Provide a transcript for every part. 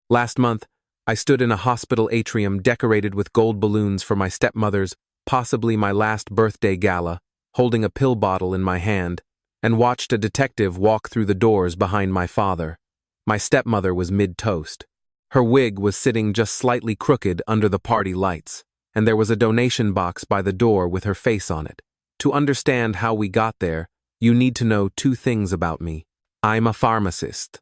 Last month, I stood in a hospital atrium decorated with gold balloons for my stepmother's, possibly my last birthday gala, holding a pill bottle in my hand, and watched a detective walk through the doors behind my father. My stepmother was mid-toast. Her wig was sitting just slightly crooked under the party lights, and there was a donation box by the door with her face on it. To understand how we got there, you need to know two things about me. I'm a pharmacist,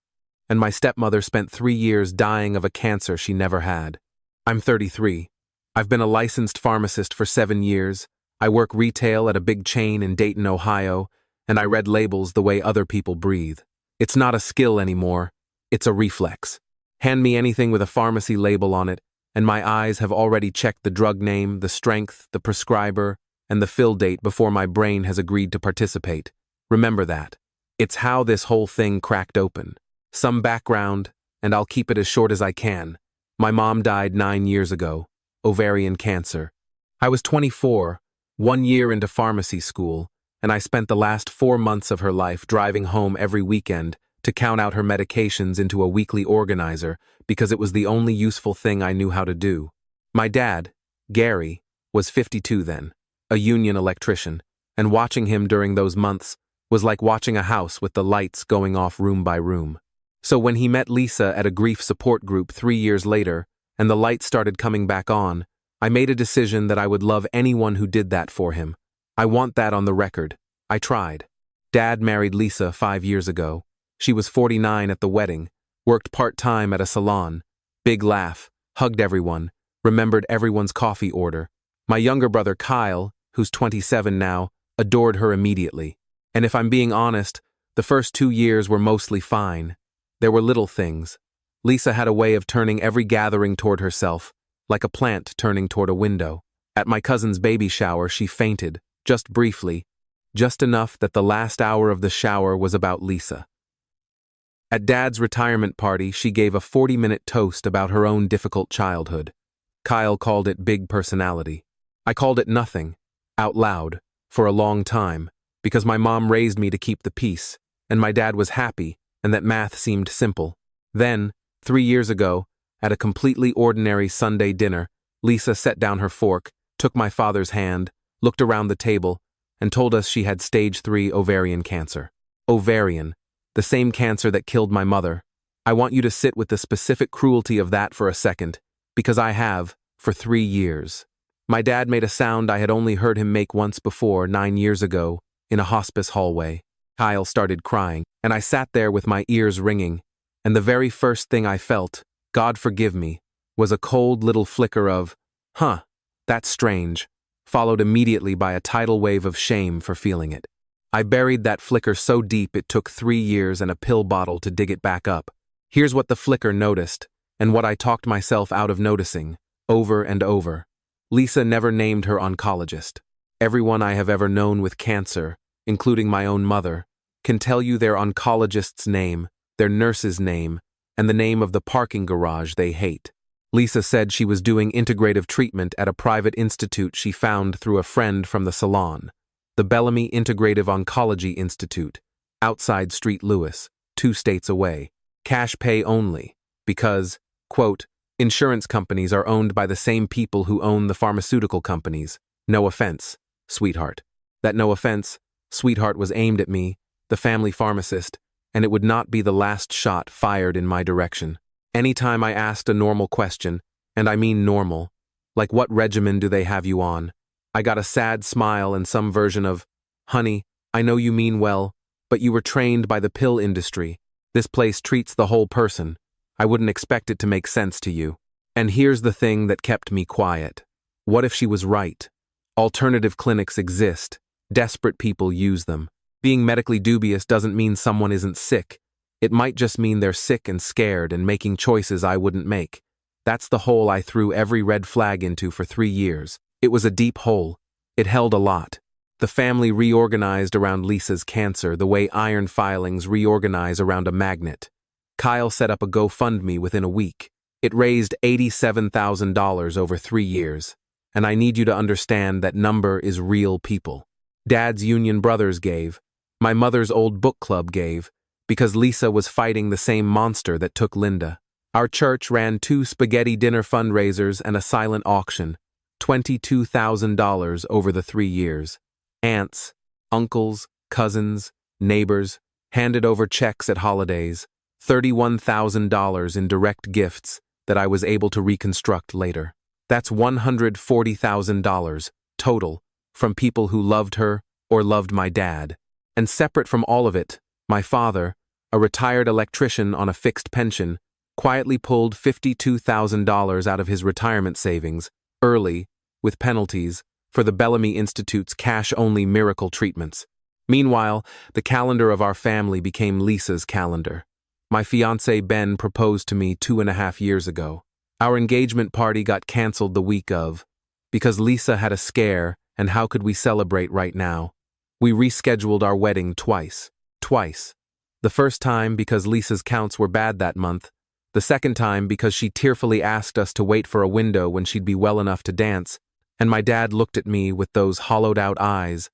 and my stepmother spent 3 years dying of a cancer she never had. I'm 33. I've been a licensed pharmacist for 7 years. I work retail at a big chain in Dayton, Ohio, and I read labels the way other people breathe. It's not a skill anymore. It's a reflex. Hand me anything with a pharmacy label on it, and my eyes have already checked the drug name, the strength, the prescriber, and the fill date before my brain has agreed to participate. Remember that. It's how this whole thing cracked open. Some background, and I'll keep it as short as I can. My mom died 9 years ago, ovarian cancer. I was 24, 1 year into pharmacy school, and I spent the last 4 months of her life driving home every weekend to count out her medications into a weekly organizer because it was the only useful thing I knew how to do. My dad, Gary, was 52 then, a union electrician, and watching him during those months was like watching a house with the lights going off room by room. So when he met Lisa at a grief support group 3 years later, and the lights started coming back on, I made a decision that I would love anyone who did that for him. I want that on the record. I tried. Dad married Lisa 5 years ago. She was 49 at the wedding, worked part-time at a salon, big laugh, hugged everyone, remembered everyone's coffee order. My younger brother Kyle, who's 27 now, adored her immediately. And if I'm being honest, the first 2 years were mostly fine. There were little things. Lisa had a way of turning every gathering toward herself, like a plant turning toward a window. At my cousin's baby shower, she fainted, just briefly, just enough that the last hour of the shower was about Lisa. At Dad's retirement party, she gave a 40-minute toast about her own difficult childhood. Kyle called it big personality. I called it nothing, out loud, for a long time, because my mom raised me to keep the peace, and my dad was happy, and that math seemed simple. Then, 3 years ago, at a completely ordinary Sunday dinner, Lisa set down her fork, took my father's hand, looked around the table, and told us she had stage 3 ovarian cancer. Ovarian, the same cancer that killed my mother. I want you to sit with the specific cruelty of that for a second, because I have, for 3 years. My dad made a sound I had only heard him make once before, 9 years ago, in a hospice hallway. Kyle started crying, and I sat there with my ears ringing, and the very first thing I felt, God forgive me, was a cold little flicker of, huh, that's strange, followed immediately by a tidal wave of shame for feeling it. I buried that flicker so deep it took 3 years and a pill bottle to dig it back up. Here's what the flicker noticed, and what I talked myself out of noticing, over and over. Lisa never named her oncologist. Everyone I have ever known with cancer, including my own mother, can tell you their oncologist's name, their nurse's name, and the name of the parking garage they hate. Lisa said she was doing integrative treatment at a private institute she found through a friend from the salon, the Bellamy Integrative Oncology Institute, outside St. Louis, 2 states away. Cash pay only, because, quote, insurance companies are owned by the same people who own the pharmaceutical companies. No offense, sweetheart. That no offense, sweetheart was aimed at me, the family pharmacist, and it would not be the last shot fired in my direction. Anytime I asked a normal question, and I mean normal, like what regimen do they have you on, I got a sad smile and some version of, honey, I know you mean well, but you were trained by the pill industry. This place treats the whole person. I wouldn't expect it to make sense to you. And here's the thing that kept me quiet. What if she was right? Alternative clinics exist. Desperate people use them. Being medically dubious doesn't mean someone isn't sick. It might just mean they're sick and scared and making choices I wouldn't make. That's the hole I threw every red flag into for 3 years. It was a deep hole. It held a lot. The family reorganized around Lisa's cancer the way iron filings reorganize around a magnet. Kyle set up a GoFundMe within a week. It raised $87,000 over 3 years. And I need you to understand that number is real people. Dad's union brothers gave. My mother's old book club gave. Because Lisa was fighting the same monster that took Linda. Our church ran 2 spaghetti dinner fundraisers and a silent auction, $22,000 over the 3 years. Aunts, uncles, cousins, neighbors handed over checks at holidays, $31,000 in direct gifts that I was able to reconstruct later. That's $140,000 total from people who loved her or loved my dad. And separate from all of it, my father, a retired electrician on a fixed pension, quietly pulled $52,000 out of his retirement savings, early, with penalties, for the Bellamy Institute's cash-only miracle treatments. Meanwhile, the calendar of our family became Lisa's calendar. My fiancé Ben proposed to me 2.5 years ago. Our engagement party got canceled the week of, because Lisa had a scare, and how could we celebrate right now? We rescheduled our wedding twice. The first time because Lisa's counts were bad that month, the second time because she tearfully asked us to wait for a window when she'd be well enough to dance, and my dad looked at me with those hollowed-out eyes,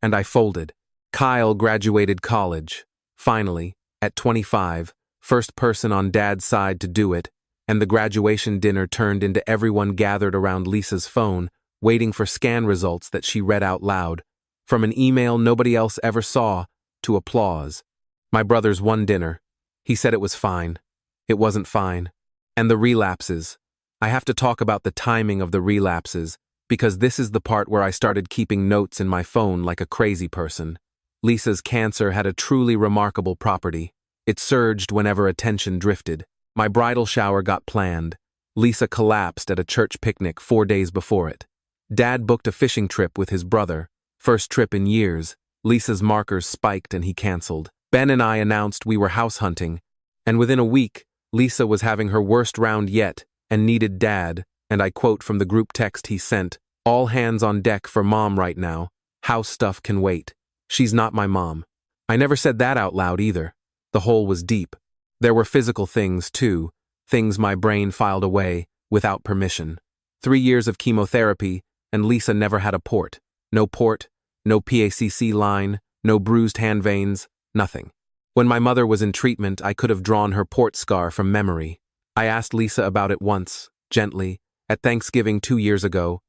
and I folded. Kyle graduated college, finally, at 25, first person on Dad's side to do it, and the graduation dinner turned into everyone gathered around Lisa's phone, waiting for scan results that she read out loud, from an email nobody else ever saw, to applause. My brother's one dinner. He said it was fine. It wasn't fine. And the relapses. I have to talk about the timing of the relapses, because this is the part where I started keeping notes in my phone like a crazy person. Lisa's cancer had a truly remarkable property. It surged whenever attention drifted. My bridal shower got planned. Lisa collapsed at a church picnic 4 days before it. Dad booked a fishing trip with his brother. First trip in years. Lisa's markers spiked and he canceled. Ben and I announced we were house hunting, and within a week, Lisa was having her worst round yet and needed Dad, and I quote from the group text he sent, "All hands on deck for Mom right now. House stuff can wait. She's not my mom." I never said that out loud either. The hole was deep. There were physical things, too, things my brain filed away, without permission. 3 years of chemotherapy, and Lisa never had a port. No PACC line, no bruised hand veins, nothing. When my mother was in treatment, I could have drawn her port scar from memory. I asked Lisa about it once, gently, at Thanksgiving 2 years ago.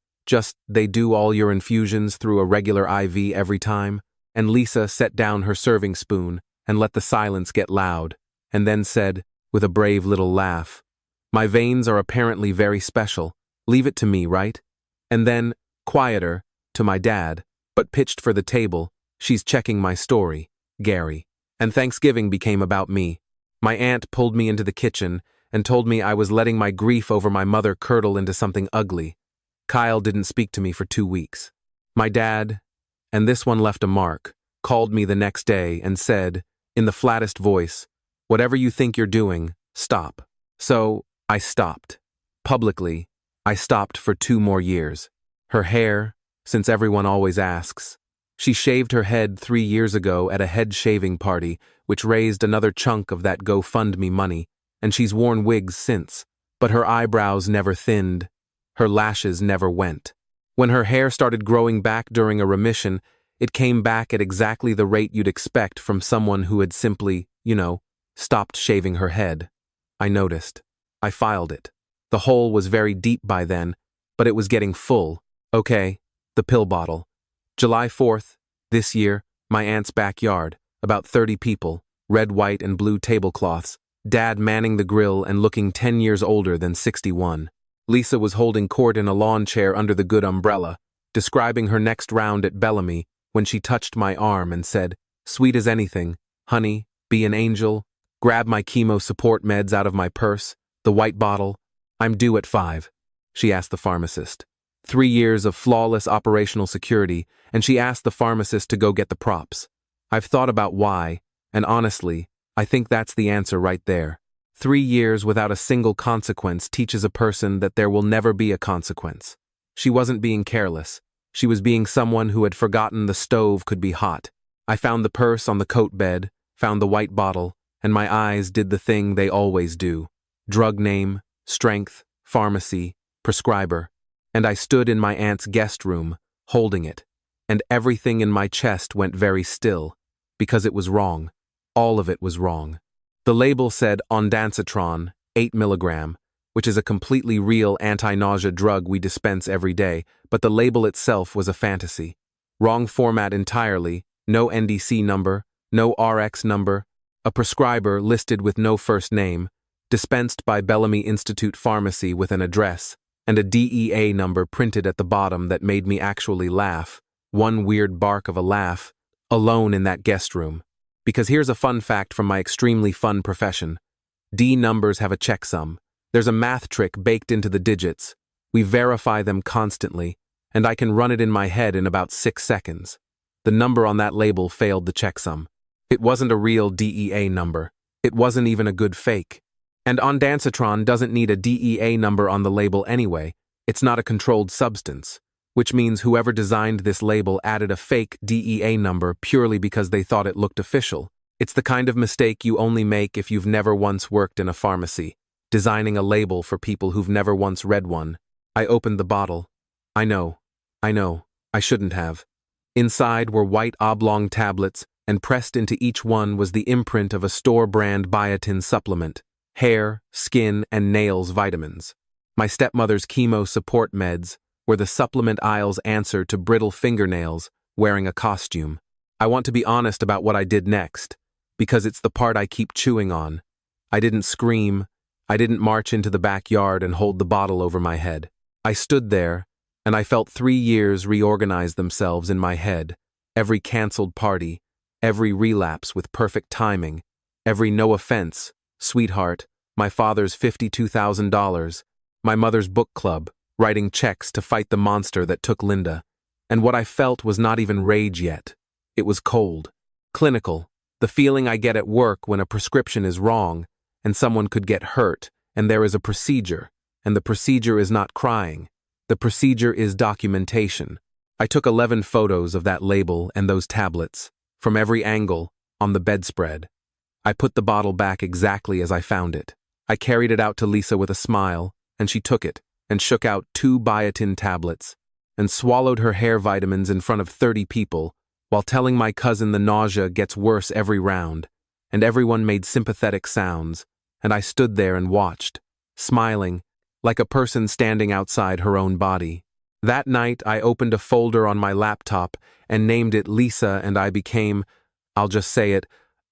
They do all your infusions through a regular IV every time? And Lisa set down her serving spoon and let the silence get loud, and then said, with a brave little laugh, "My veins are apparently very special. Leave it to me, right?" And then, quieter, to my dad, but pitched for the table, "She's checking my story, Gary." And Thanksgiving became about me. My aunt pulled me into the kitchen and told me I was letting my grief over my mother curdle into something ugly. Kyle didn't speak to me for 2 weeks. My dad, and this one left a mark, called me the next day and said, in the flattest voice, "Whatever you think you're doing, stop." So, I stopped. Publicly, I stopped for 2 more years. Her hair, since everyone always asks. She shaved her head 3 years ago at a head shaving party, which raised another chunk of that GoFundMe money, and she's worn wigs since, but her eyebrows never thinned. Her lashes never went. When her hair started growing back during a remission, it came back at exactly the rate you'd expect from someone who had simply, stopped shaving her head. I noticed. I filed it. The hole was very deep by then, but it was getting full. Okay, the pill bottle. July 4th, this year, my aunt's backyard, about 30 people, red, white, and blue tablecloths, Dad manning the grill and looking 10 years older than 61. Lisa was holding court in a lawn chair under the good umbrella, describing her next round at Bellamy, when she touched my arm and said, "Sweet as anything, honey, be an angel." Grab my chemo support meds out of my purse, the white bottle. "I'm due at 5, she asked the pharmacist. 3 years of flawless operational security, and she asked the pharmacist to go get the props. I've thought about why, and honestly, I think that's the answer right there. 3 years without a single consequence teaches a person that there will never be a consequence. She wasn't being careless. She was being someone who had forgotten the stove could be hot. I found the purse on the coat bed, found the white bottle, and my eyes did the thing they always do. Drug name, strength, pharmacy, prescriber. And I stood in my aunt's guest room, holding it, and everything in my chest went very still, because it was wrong. All of it was wrong. The label said ondansetron, 8 milligram, which is a completely real anti-nausea drug we dispense every day, but the label itself was a fantasy. Wrong format entirely, no NDC number, no RX number, a prescriber listed with no first name, dispensed by Bellamy Institute Pharmacy with an address, and a DEA number printed at the bottom that made me actually laugh, one weird bark of a laugh, alone in that guest room. Because here's a fun fact from my extremely fun profession. D numbers have a checksum. There's a math trick baked into the digits. We verify them constantly, and I can run it in my head in about 6 seconds. The number on that label failed the checksum. It wasn't a real DEA number. It wasn't even a good fake. And ondansetron doesn't need a DEA number on the label anyway. It's not a controlled substance, which means whoever designed this label added a fake DEA number purely because they thought it looked official. It's the kind of mistake you only make if you've never once worked in a pharmacy, designing a label for people who've never once read one. I opened the bottle. I know, I shouldn't have. Inside were white oblong tablets, and pressed into each one was the imprint of a store-brand biotin supplement, hair, skin, and nails vitamins. My stepmother's chemo support meds were the supplement aisle's answer to brittle fingernails wearing a costume. I want to be honest about what I did next, because it's the part I keep chewing on. I didn't scream. I didn't march into the backyard and hold the bottle over my head. I stood there, and I felt 3 years reorganize themselves in my head. Every canceled party, every relapse with perfect timing, every no offense, sweetheart, my father's $52,000, my mother's book club, writing checks to fight the monster that took Linda. And what I felt was not even rage yet. It was cold. Clinical. The feeling I get at work when a prescription is wrong, and someone could get hurt, and there is a procedure, and the procedure is not crying. The procedure is documentation. I took 11 photos of that label and those tablets, from every angle, on the bedspread. I put the bottle back exactly as I found it. I carried it out to Lisa with a smile, and she took it, and shook out 2 biotin tablets, and swallowed her hair vitamins in front of 30 people, while telling my cousin the nausea gets worse every round, and everyone made sympathetic sounds, and I stood there and watched, smiling, like a person standing outside her own body. That night, I opened a folder on my laptop and named it Lisa, and I became, I'll just say it,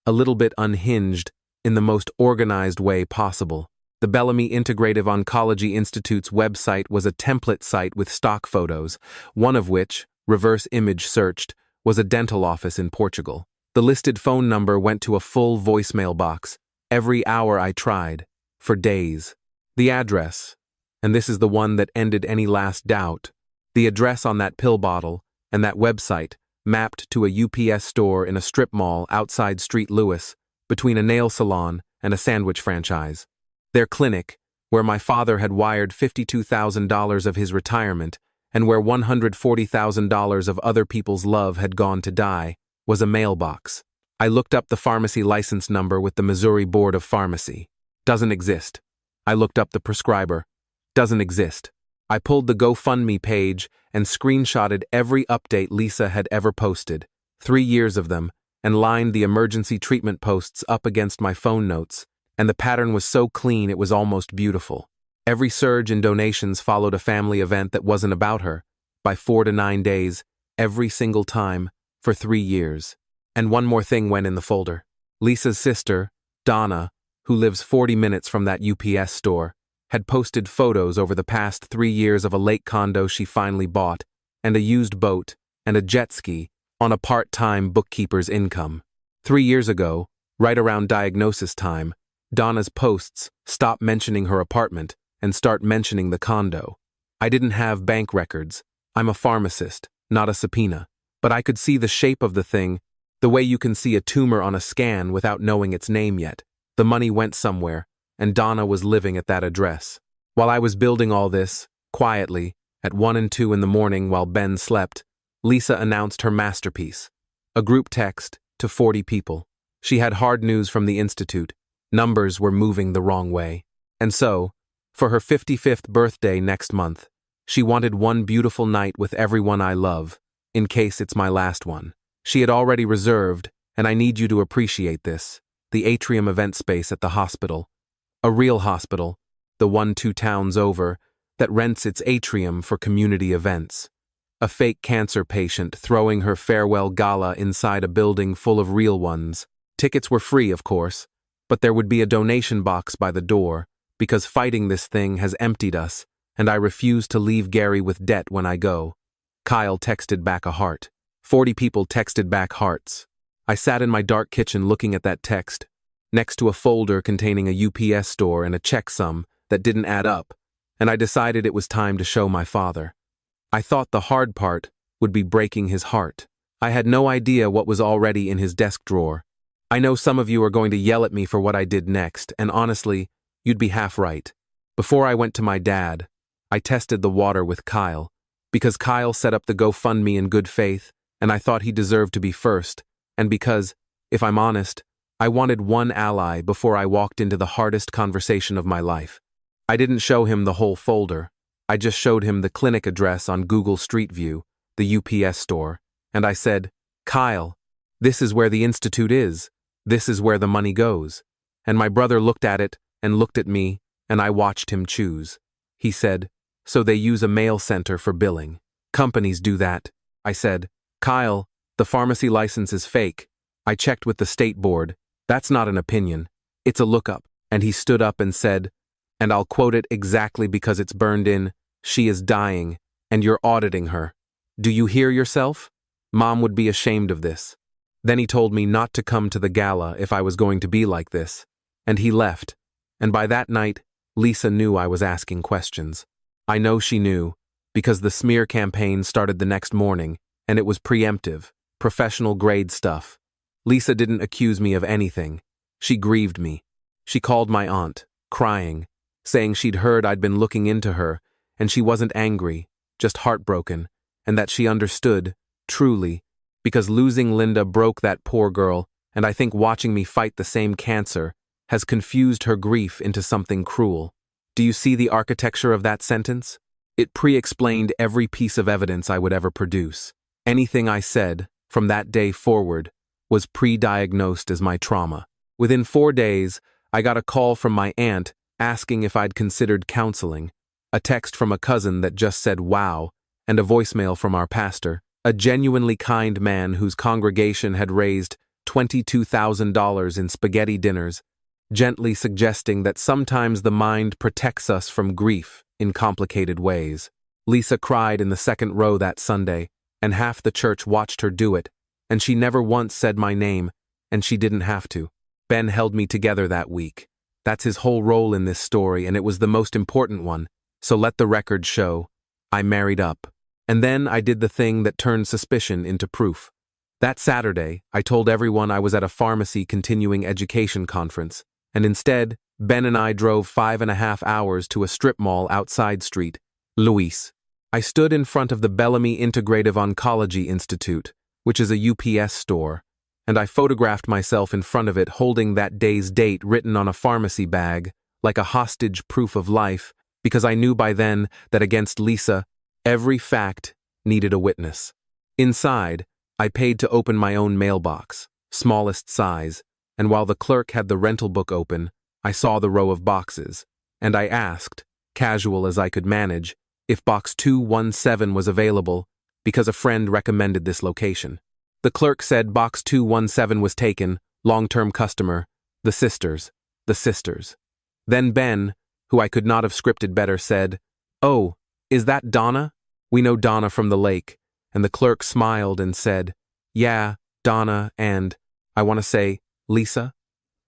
a little bit unhinged in the most organized way possible. The Bellamy Integrative Oncology Institute's website was a template site with stock photos, one of which, reverse image searched, was a dental office in Portugal. The listed phone number went to a full voicemail box. Every hour I tried, for days. The address, and this is the one that ended any last doubt, the address on that pill bottle and that website mapped to a UPS store in a strip mall outside Street Lewis, between a nail salon and a sandwich franchise. Their clinic, where my father had wired $52,000 of his retirement and where $140,000 of other people's love had gone to die, was a mailbox. I looked up the pharmacy license number with the Missouri Board of Pharmacy. Doesn't exist. I looked up the prescriber. Doesn't exist. I pulled the GoFundMe page and screenshotted every update Lisa had ever posted, 3 years of them, and lined the emergency treatment posts up against my phone notes, and the pattern was so clean it was almost beautiful. Every surge in donations followed a family event that wasn't about her, by 4 to 9 days, every single time, for 3 years. And one more thing went in the folder. Lisa's sister, Donna, who lives 40 minutes from that UPS store, had posted photos over the past 3 years of a lake condo she finally bought, and a used boat, and a jet ski, on a part-time bookkeeper's income. 3 years ago, right around diagnosis time, Donna's posts stopped mentioning her apartment and start mentioning the condo. I didn't have bank records. I'm a pharmacist, not a subpoena. But I could see the shape of the thing, the way you can see a tumor on a scan without knowing its name yet. The money went somewhere, and Donna was living at that address. While I was building all this, quietly, at 1 and 2 in the morning while Ben slept, Lisa announced her masterpiece, a group text to 40 people. She had hard news from the Institute. Numbers were moving the wrong way. And so, for her 55th birthday next month, she wanted one beautiful night with everyone I love, in case it's my last one. She had already reserved, and I need you to appreciate this, the atrium event space at the hospital, A real hospital, the one 2 towns over, that rents its atrium for community events. A fake cancer patient throwing her farewell gala inside a building full of real ones. Tickets were free, of course, but there would be a donation box by the door, because fighting this thing has emptied us, and I refuse to leave Gary with debt when I go. Kyle texted back a heart. 40 people texted back hearts. I sat in my dark kitchen looking at that text, next to a folder containing a UPS store and a checksum that didn't add up, and I decided it was time to show my father. I thought the hard part would be breaking his heart. I had no idea what was already in his desk drawer. I know some of you are going to yell at me for what I did next, and honestly, you'd be half right. Before I went to my dad, I tested the water with Kyle, because Kyle set up the GoFundMe in good faith, and I thought he deserved to be first, and because, if I'm honest, I wanted one ally before I walked into the hardest conversation of my life. I didn't show him the whole folder. I just showed him the clinic address on Google Street View, the UPS store, and I said, "Kyle, this is where the institute is. This is where the money goes." And my brother looked at it and looked at me, and I watched him choose. He said, "So they use a mail center for billing. Companies do that." I said, "Kyle, the pharmacy license is fake. I checked with the state board. That's not an opinion. It's a lookup." And he stood up and said, and I'll quote it exactly because it's burned in, "She is dying, and you're auditing her. Do you hear yourself? Mom would be ashamed of this." Then he told me not to come to the gala if I was going to be like this, and he left, and by that night, Lisa knew I was asking questions. I know she knew, because the smear campaign started the next morning, and it was preemptive, professional grade stuff. Lisa didn't accuse me of anything. She grieved me. She called my aunt, crying, saying she'd heard I'd been looking into her, and she wasn't angry, just heartbroken, and that she understood, truly, because losing Linda broke that poor girl, and I think watching me fight the same cancer has confused her grief into something cruel. Do you see the architecture of that sentence? It pre-explained every piece of evidence I would ever produce. Anything I said, from that day forward, was pre-diagnosed as my trauma. Within 4 days, I got a call from my aunt asking if I'd considered counseling, a text from a cousin that just said wow, and a voicemail from our pastor, a genuinely kind man whose congregation had raised $22,000 in spaghetti dinners, gently suggesting that sometimes the mind protects us from grief in complicated ways. Lisa cried in the second row that Sunday, and half the church watched her do it, and she never once said my name, and she didn't have to. Ben held me together that week. That's his whole role in this story, and it was the most important one, so let the record show. I married up. And then I did the thing that turned suspicion into proof. That Saturday, I told everyone I was at a pharmacy continuing education conference, and instead, Ben and I drove 5.5 hours to a strip mall outside Street, Louise. I stood in front of the Bellamy Integrative Oncology Institute, which is a UPS store, and I photographed myself in front of it holding that day's date written on a pharmacy bag, like a hostage proof of life, because I knew by then that against Lisa, every fact needed a witness. Inside, I paid to open my own mailbox, smallest size, and while the clerk had the rental book open, I saw the row of boxes, and I asked, casual as I could manage, if box 217 was available, because a friend recommended this location. The clerk said box 217 was taken, long-term customer, the sisters. Then Ben, who I could not have scripted better, said, "Oh, is that Donna? We know Donna from the lake." And the clerk smiled and said, "Yeah, Donna and, I want to say, Lisa.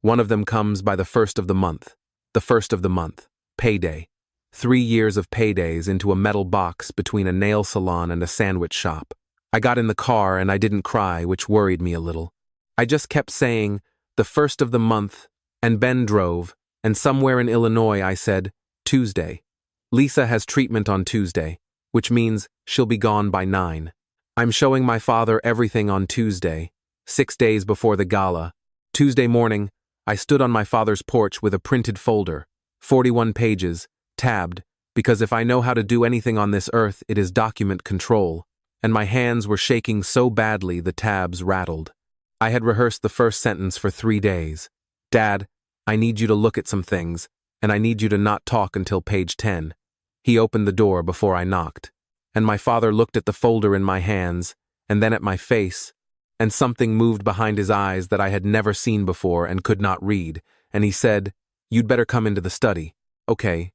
One of them comes by the first of the month. The first of the month. Payday. 3 years of paydays into a metal box between a nail salon and a sandwich shop. I got in the car and I didn't cry, which worried me a little. I just kept saying, the first of the month, and Ben drove, and somewhere in Illinois I said, Tuesday. Lisa has treatment on Tuesday, which means she'll be gone by 9. I'm showing my father everything on Tuesday, 6 days before the gala. Tuesday morning, I stood on my father's porch with a printed folder, 41 pages, tabbed, because if I know how to do anything on this earth, it is document control, and my hands were shaking so badly the tabs rattled. I had rehearsed the first sentence for 3 days. "Dad, I need you to look at some things. and I need you to not talk until page 10. He opened the door before I knocked, and my father looked at the folder in my hands, and then at my face, and something moved behind his eyes that I had never seen before and could not read, and he said, "You'd better come into the study." Okay.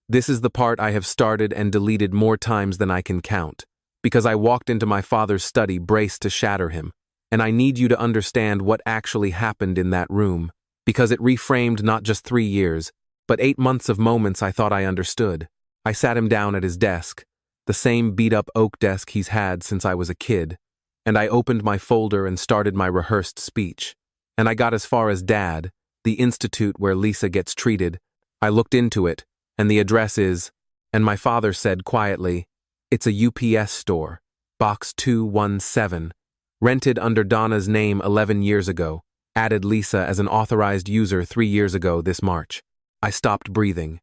This is the part I have started and deleted more times than I can count, because I walked into my father's study braced to shatter him, and I need you to understand what actually happened in that room, because it reframed not just 3 years, but 8 months of moments I thought I understood. I sat him down at his desk, the same beat-up oak desk he's had since I was a kid, and I opened my folder and started my rehearsed speech. And I got as far as Dad, the institute where Lisa gets treated. I looked into it, and the address is, and my father said quietly, "It's a UPS store, box 217, rented under Donna's name 11 years ago, added Lisa as an authorized user 3 years ago this March." I stopped breathing.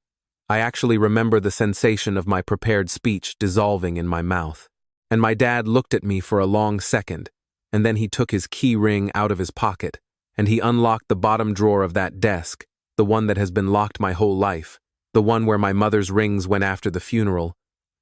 I actually remember the sensation of my prepared speech dissolving in my mouth. And my dad looked at me for a long second, and then he took his key ring out of his pocket, and he unlocked the bottom drawer of that desk, the one that has been locked my whole life, the one where my mother's rings went after the funeral,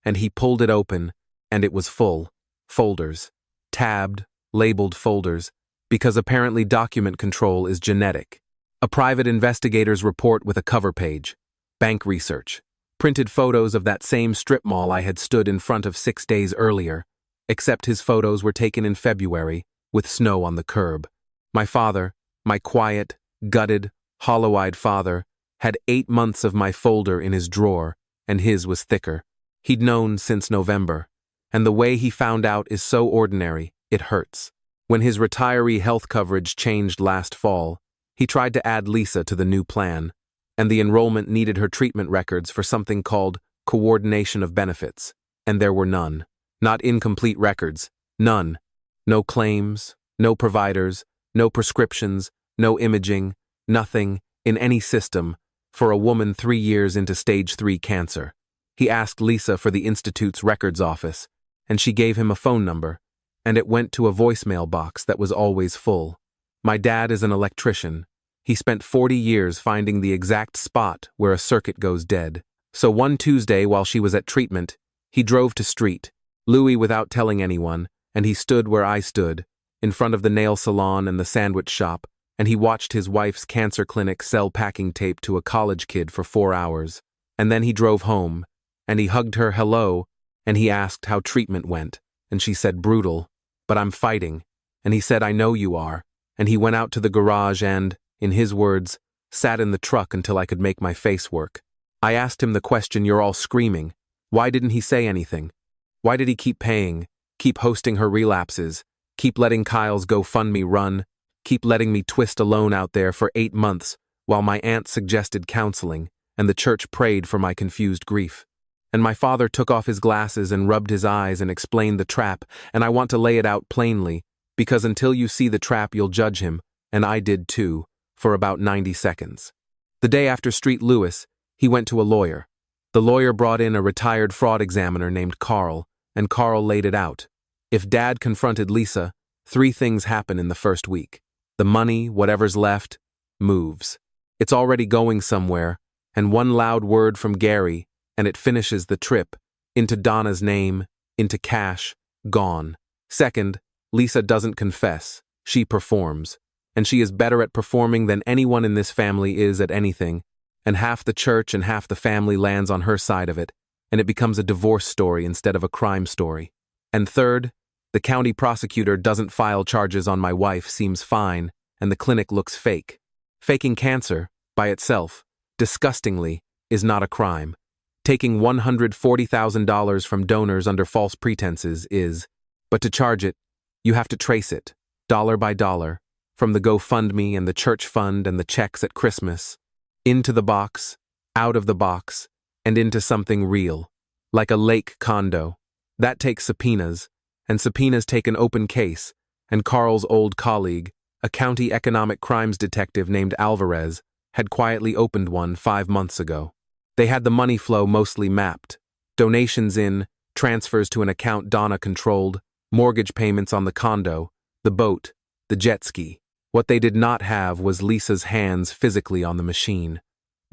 and he pulled it open, and it was full. Folders. Tabbed, labeled folders, because apparently document control is genetic. A private investigator's report with a cover page. Bank research. Printed photos of that same strip mall I had stood in front of 6 days earlier, except his photos were taken in February, with snow on the curb. My father, my quiet, gutted, hollow-eyed father, had 8 months of my folder in his drawer, and his was thicker. He'd known since November, and the way he found out is so ordinary, it hurts. When his retiree health coverage changed last fall, he tried to add Lisa to the new plan, and the enrollment needed her treatment records for something called coordination of benefits, and there were none. Not incomplete records, none. No claims, no providers, no prescriptions, no imaging, nothing, in any system, for a woman 3 years into stage 3 cancer. He asked Lisa for the Institute's records office, and she gave him a phone number, and it went to a voicemail box that was always full. My dad is an electrician. He spent 40 years finding the exact spot where a circuit goes dead. So one Tuesday while she was at treatment, he drove to street, Louis without telling anyone, and he stood where I stood, in front of the nail salon and the sandwich shop, and he watched his wife's cancer clinic sell packing tape to a college kid for 4 hours. And then he drove home, and he hugged her hello, and he asked how treatment went, and she said brutal, but I'm fighting, and he said I know you are, and he went out to the garage and, in his words, sat in the truck until I could make my face work. I asked him the question you're all screaming. Why didn't he say anything? Why did he keep paying, keep hosting her relapses, keep letting Kyle's GoFundMe run, keep letting me twist alone out there for 8 months while my aunt suggested counseling and the church prayed for my confused grief? And my father took off his glasses and rubbed his eyes and explained the trap, and I want to lay it out plainly, because until you see the trap you'll judge him, and I did too, for about 90 seconds. The day after Street Lewis, he went to a lawyer. The lawyer brought in a retired fraud examiner named Carl, and Carl laid it out. If Dad confronted Lisa, 3 things happen in the first week. The money, whatever's left, moves. It's already going somewhere, and one loud word from Gary, and it finishes the trip, into Donna's name, into cash, gone. Second, Lisa doesn't confess, she performs. And she is better at performing than anyone in this family is at anything, and half the church and half the family lands on her side of it, and it becomes a divorce story instead of a crime story. And third, the county prosecutor doesn't file charges on my wife seems fine, and the clinic looks fake. Faking cancer, by itself, disgustingly, is not a crime. Taking $140,000 from donors under false pretenses is, but to charge it, you have to trace it, dollar by dollar, from the GoFundMe and the church fund and the checks at Christmas, into the box, out of the box, and into something real, like a lake condo. That takes subpoenas, and subpoenas take an open case, and Carl's old colleague, a county economic crimes detective named Alvarez, had quietly opened one 5 months ago. They had the money flow mostly mapped, donations in, transfers to an account Donna controlled, mortgage payments on the condo, the boat, the jet ski. What they did not have was Lisa's hands physically on the machine.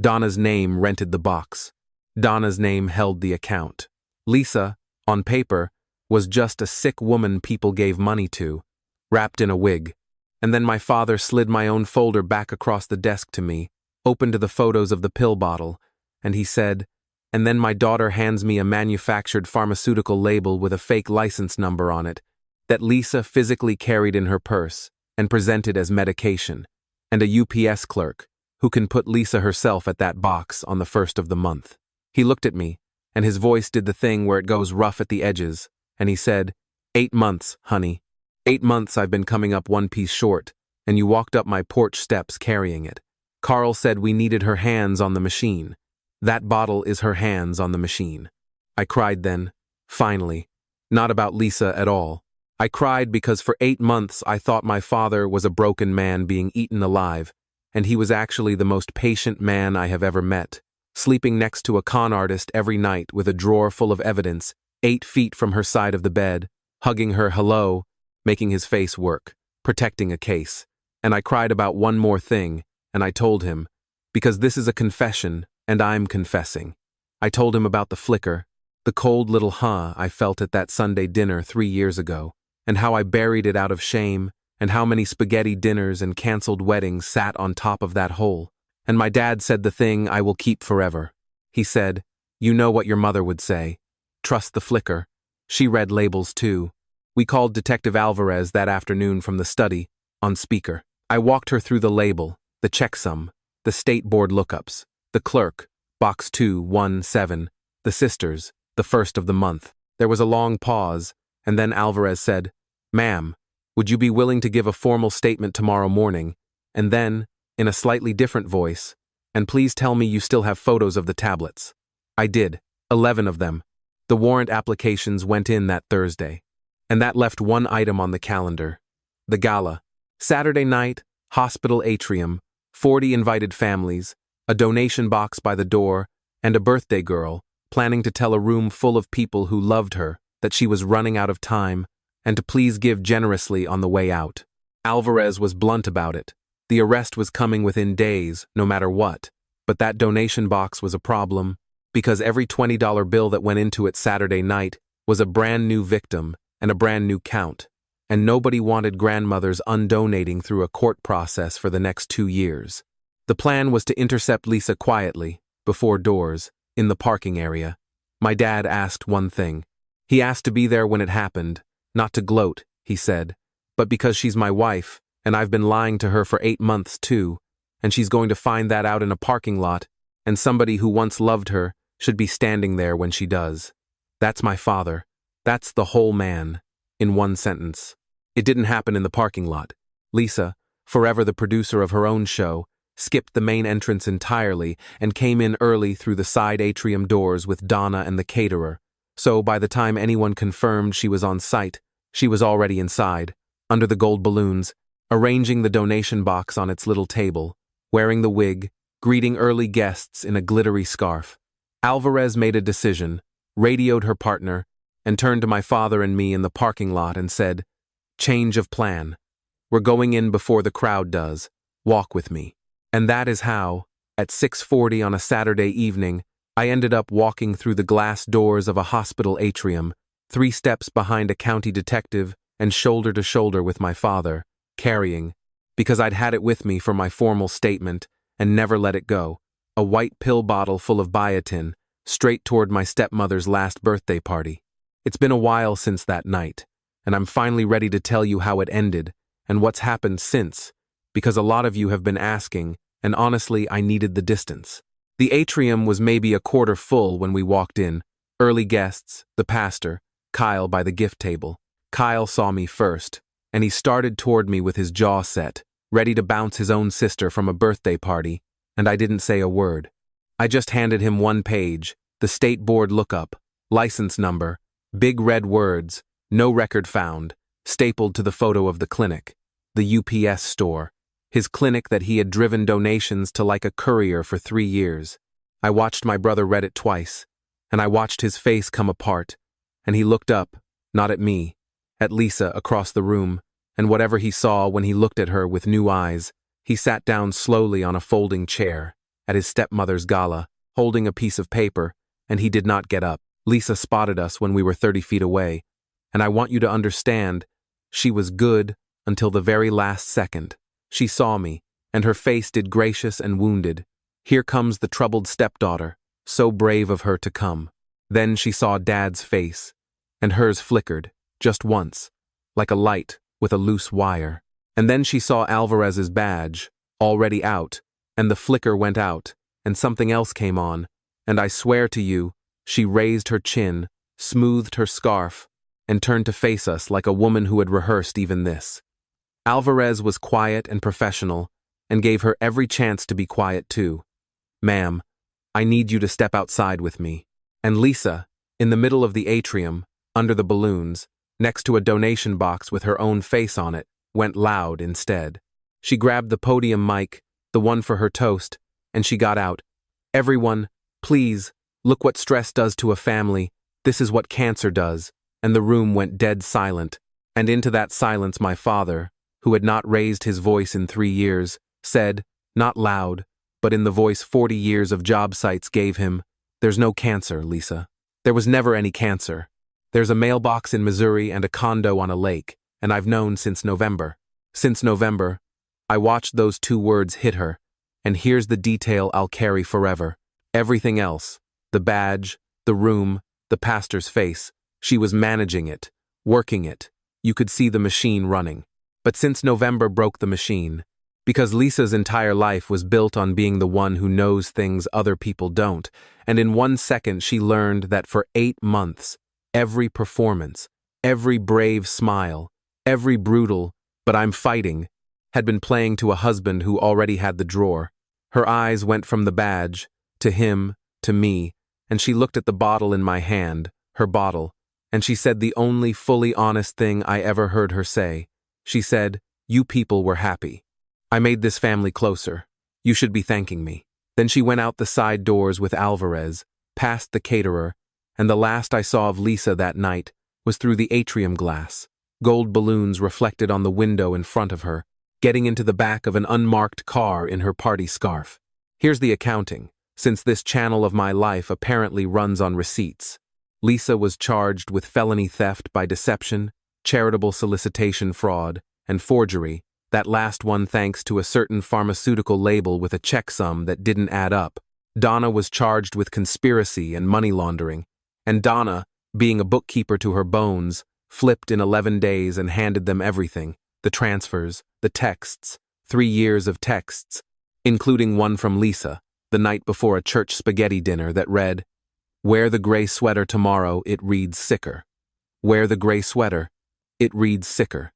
Donna's name rented the box. Donna's name held the account. Lisa, on paper, was just a sick woman people gave money to, wrapped in a wig. And then my father slid my own folder back across the desk to me, open to the photos of the pill bottle, and he said, and then my daughter hands me a manufactured pharmaceutical label with a fake license number on it, that Lisa physically carried in her purse and presented as medication, and a UPS clerk, who can put Lisa herself at that box on the 1st of the month. He looked at me, and his voice did the thing where it goes rough at the edges, and he said, 8 months, honey. 8 months I've been coming up one piece short, and you walked up my porch steps carrying it. Carl said we needed her hands on the machine. That bottle is her hands on the machine. I cried then, finally. Not about Lisa at all. I cried because for 8 months I thought my father was a broken man being eaten alive, and he was actually the most patient man I have ever met, sleeping next to a con artist every night with a drawer full of evidence, 8 feet from her side of the bed, hugging her hello, making his face work, protecting a case. And I cried about one more thing, and I told him, because this is a confession, and I'm confessing. I told him about the flicker, the cold little I felt at that Sunday dinner 3 years ago, and how I buried it out of shame, and how many spaghetti dinners and canceled weddings sat on top of that hole. And my dad said the thing I will keep forever. He said, you know what your mother would say. Trust the flicker. She read labels too. We called Detective Alvarez that afternoon from the study, on speaker. I walked her through the label, the checksum, the state board lookups, the clerk, box 217, the sisters, the 1st of the month. There was a long pause, and then Alvarez said, ma'am, would you be willing to give a formal statement tomorrow morning? And then, in a slightly different voice, and please tell me you still have photos of the tablets. I did, 11 of them. The warrant applications went in that Thursday. And that left one item on the calendar. The gala. Saturday night, hospital atrium, 40 invited families, a donation box by the door, and a birthday girl, planning to tell a room full of people who loved her that she was running out of time, and to please give generously on the way out. Alvarez was blunt about it. The arrest was coming within days, no matter what, but that donation box was a problem, because every $20 bill that went into it Saturday night was a brand new victim and a brand new count, and nobody wanted grandmothers undonating through a court process for the next 2 years. The plan was to intercept Lisa quietly, before doors, in the parking area. My dad asked one thing. He asked to be there when it happened, not to gloat, he said, but because she's my wife, and I've been lying to her for 8 months too, and she's going to find that out in a parking lot, and somebody who once loved her should be standing there when she does. That's my father. That's the whole man, in one sentence. It didn't happen in the parking lot. Lisa, forever the producer of her own show, skipped the main entrance entirely and came in early through the side atrium doors with Donna and the caterer. So by the time anyone confirmed she was on site, she was already inside, under the gold balloons, arranging the donation box on its little table, wearing the wig, greeting early guests in a glittery scarf. Alvarez made a decision, radioed her partner, and turned to my father and me in the parking lot and said, change of plan. We're going in before the crowd does. Walk with me. And that is how, at 6:40 on a Saturday evening, I ended up walking through the glass doors of a hospital atrium, 3 steps behind a county detective and shoulder to shoulder with my father, carrying, because I'd had it with me for my formal statement and never let it go, a white pill bottle full of biotin, straight toward my stepmother's last birthday party. It's been a while since that night, and I'm finally ready to tell you how it ended and what's happened since, because a lot of you have been asking, and honestly, I needed the distance. The atrium was maybe a quarter full when we walked in. Early guests, the pastor, Kyle by the gift table. Kyle saw me first, and he started toward me with his jaw set, ready to bounce his own sister from a birthday party, and I didn't say a word. I just handed him one page, the state board lookup, license number, big red words, no record found, stapled to the photo of the clinic, the UPS store, his clinic that he had driven donations to like a courier for 3 years. I watched my brother read it twice, and I watched his face come apart, and he looked up, not at me, at Lisa across the room, and whatever he saw when he looked at her with new eyes, he sat down slowly on a folding chair, at his stepmother's gala, holding a piece of paper, and he did not get up. Lisa spotted us when we were 30 feet away, and I want you to understand, she was good until the very last second. She saw me, and her face did gracious and wounded. Here comes the troubled stepdaughter, so brave of her to come. Then she saw Dad's face, and hers flickered, just once, like a light with a loose wire. And then she saw Alvarez's badge, already out, and the flicker went out, and something else came on, and I swear to you, she raised her chin, smoothed her scarf, and turned to face us like a woman who had rehearsed even this. Alvarez was quiet and professional, and gave her every chance to be quiet too. "Ma'am, I need you to step outside with me." And Lisa, in the middle of the atrium, under the balloons, next to a donation box with her own face on it, went loud instead. She grabbed the podium mic, the one for her toast, and she got out, "Everyone, please, look what stress does to a family. This is what cancer does." And the room went dead silent, and into that silence my father, who had not raised his voice in 3 years, said, not loud, but in the voice 40 years of job sites gave him, "There's no cancer, Lisa. There was never any cancer. There's a mailbox in Missouri and a condo on a lake, and I've known since November. Since November, I watched those 2 words hit her, and here's the detail I'll carry forever. Everything else, the badge, the room, the pastor's face, she was managing it, working it. You could see the machine running. But since November broke the machine, because Lisa's entire life was built on being the one who knows things other people don't, and in 1 second she learned that for 8 months, every performance, every brave smile, every brutal, "but I'm fighting," had been playing to a husband who already had the drawer. Her eyes went from the badge, to him, to me, and she looked at the bottle in my hand, her bottle, and she said the only fully honest thing I ever heard her say. She said, "You people were happy. I made this family closer. You should be thanking me." Then she went out the side doors with Alvarez, past the caterer, and the last I saw of Lisa that night was through the atrium glass, gold balloons reflected on the window in front of her, getting into the back of an unmarked car in her party scarf. Here's the accounting, since this channel of my life apparently runs on receipts. Lisa was charged with felony theft by deception, charitable solicitation fraud, and forgery, that last one thanks to a certain pharmaceutical label with a checksum that didn't add up. Donna was charged with conspiracy and money laundering, and Donna, being a bookkeeper to her bones, flipped in 11 days and handed them everything, the transfers, the texts, 3 years of texts, including one from Lisa, the night before a church spaghetti dinner that read, "Wear the gray sweater tomorrow, it reads sicker. Wear the gray sweater, it reads sicker."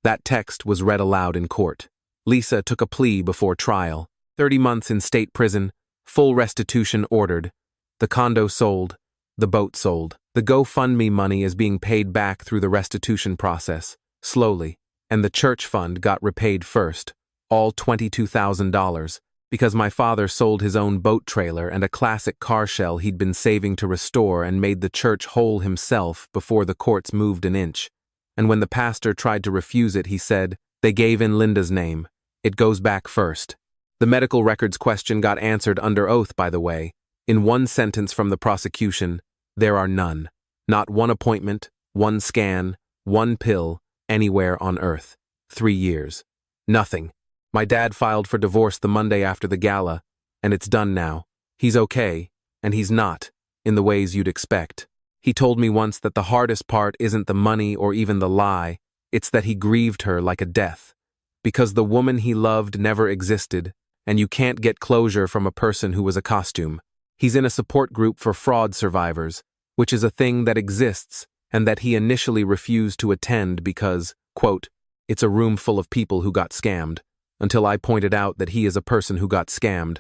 That text was read aloud in court. Lisa took a plea before trial, 30 months in state prison, full restitution ordered. The condo sold, the boat sold. The GoFundMe money is being paid back through the restitution process, slowly, and the church fund got repaid first, all $22,000, because my father sold his own boat trailer and a classic car shell he'd been saving to restore and made the church whole himself before the courts moved an inch. And when the pastor tried to refuse it, he said, "They gave in Linda's name. It goes back first." The medical records question got answered under oath, by the way. In one sentence from the prosecution, there are none. Not one appointment, one scan, one pill, anywhere on earth. 3 years. Nothing. My dad filed for divorce the Monday after the gala, and it's done now. He's okay, and he's not, in the ways you'd expect. He told me once that the hardest part isn't the money or even the lie, it's that he grieved her like a death. Because the woman he loved never existed, and you can't get closure from a person who was a costume. He's in a support group for fraud survivors, which is a thing that exists, and that he initially refused to attend because, quote, "It's a room full of people who got scammed," until I pointed out that he is a person who got scammed,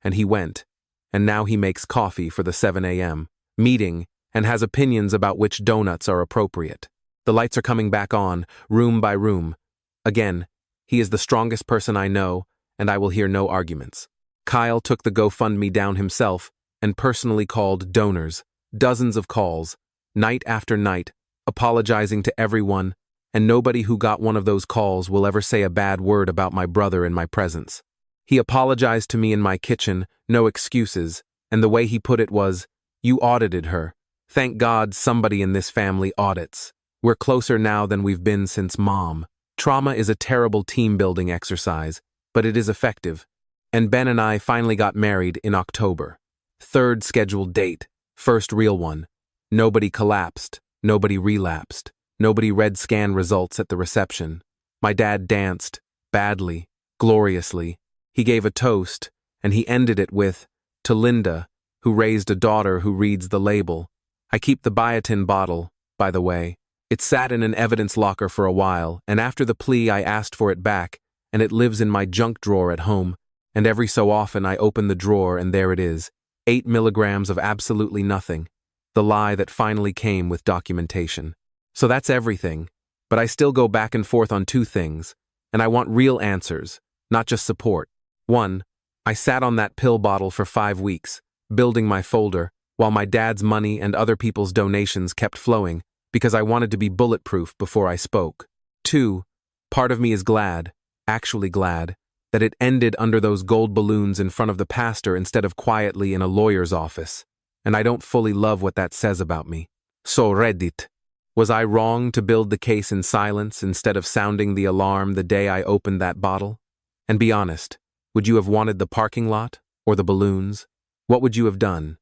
and he went, and now he makes coffee for the 7 a.m. meeting and has opinions about which donuts are appropriate. The lights are coming back on, room by room. Again, he is the strongest person I know, and I will hear no arguments. Kyle took the GoFundMe down himself and personally called donors, dozens of calls, night after night, apologizing to everyone, and nobody who got one of those calls will ever say a bad word about my brother in my presence. He apologized to me in my kitchen, no excuses, and the way he put it was, "You audited her. Thank God somebody in this family audits. We're closer now than we've been since Mom." Trauma is a terrible team-building exercise, but it is effective. And Ben and I finally got married in October. Third scheduled date, first real one. Nobody collapsed, nobody relapsed, nobody read scan results at the reception. My dad danced, badly, gloriously. He gave a toast, and he ended it with, "To Linda, who raised a daughter who reads the label." I keep the biotin bottle, by the way. It sat in an evidence locker for a while, and after the plea I asked for it back, and it lives in my junk drawer at home, and every so often I open the drawer and there it is, 8 milligrams of absolutely nothing, the lie that finally came with documentation. So that's everything, but I still go back and forth on two things, and I want real answers, not just support. 1. I sat on that pill bottle for 5 weeks, building my folder, while my dad's money and other people's donations kept flowing, because I wanted to be bulletproof before I spoke. 2. Part of me is glad, actually glad, that it ended under those gold balloons in front of the pastor instead of quietly in a lawyer's office. And I don't fully love what that says about me. So Reddit. Was I wrong to build the case in silence instead of sounding the alarm the day I opened that bottle? And be honest, would you have wanted the parking lot or the balloons? What would you have done?